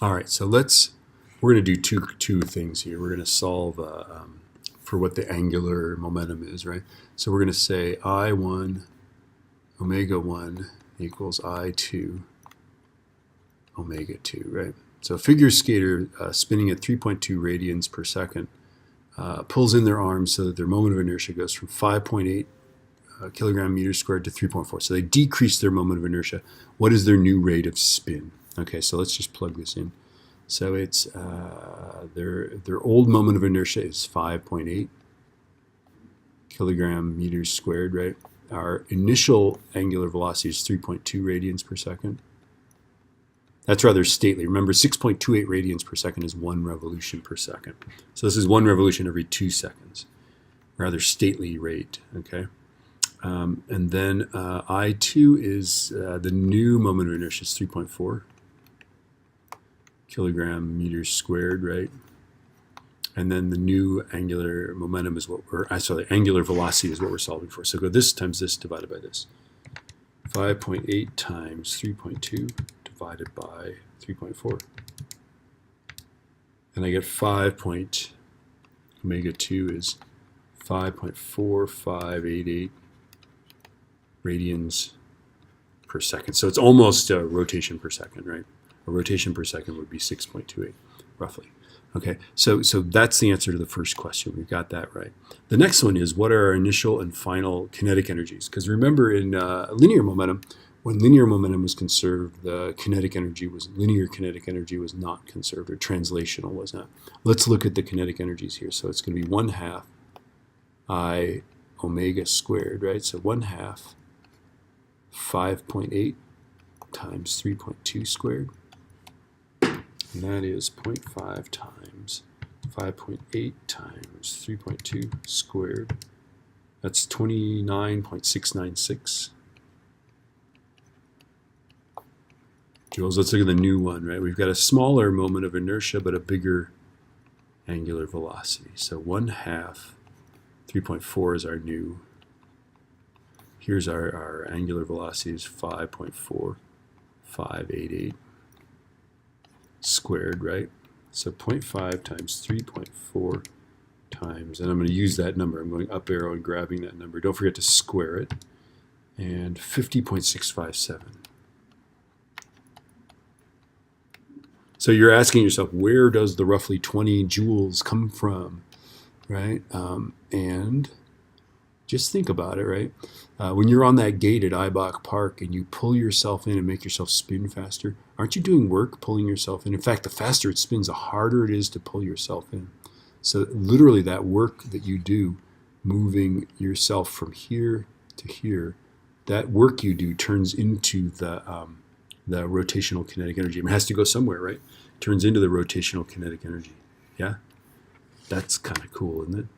All right, so we're going to do two things here. We're going to solve for what the angular momentum is, right? So we're going to say I1 omega 1 equals I2 omega 2, right? So a figure skater spinning at 3.2 radians per second pulls in their arms so that their moment of inertia goes from 5.8 kilogram meters squared to 3.4. So they decrease their moment of inertia. What is their new rate of spin? Okay, so let's just plug this in. So it's their old moment of inertia is 5.8 kilogram meters squared, right? Our initial angular velocity is 3.2 radians per second. That's rather stately. Remember, 6.28 radians per second is 1 revolution per second. So this is 1 revolution every 2 seconds. Rather stately rate, okay? And then I2 is the new moment of inertia is 3.4 kilogram meters squared, right? And then the new angular momentum is what we're, sorry, angular velocity is what we're solving for. So go this times this divided by this. 5.8 times 3.2 divided by 3.4. And I get 5 point omega 2 is 5.4588 radians per second. So it's almost a rotation per second, right? A rotation per second would be 6.28, roughly. Okay, so that's the answer to the first question. We've got that right. The next one is, what are our initial and final kinetic energies? Because remember, in linear momentum, when linear momentum was conserved, the linear kinetic energy was not conserved, or translational was not. Let's look at the kinetic energies here. So it's going to be 1/2 I omega squared, right? So 1/2 5.8 times 3.2 squared. And that is 0.5 times 5.8 times 3.2 squared. That's 29.696 joules. Let's look at the new one, right? We've got a smaller moment of inertia, but a bigger angular velocity. So 1/2, 3.4 is our new. Here's our angular velocity is 5.4588 squared, right? So 0.5 times 3.4 times, and I'm going to use that number. I'm going up arrow and grabbing that number. Don't forget to square it. And 50.657. So you're asking yourself, where does the roughly 20 joules come from, right? And just think about it, right? When you're on that gate at Ibach Park and you pull yourself in and make yourself spin faster, aren't you doing work pulling yourself in? In fact, the faster it spins, the harder it is to pull yourself in. So literally that work that you do, moving yourself from here to here, that work you do turns into the rotational kinetic energy. I mean, it has to go somewhere, right? Turns into the rotational kinetic energy. Yeah? That's kind of cool, isn't it?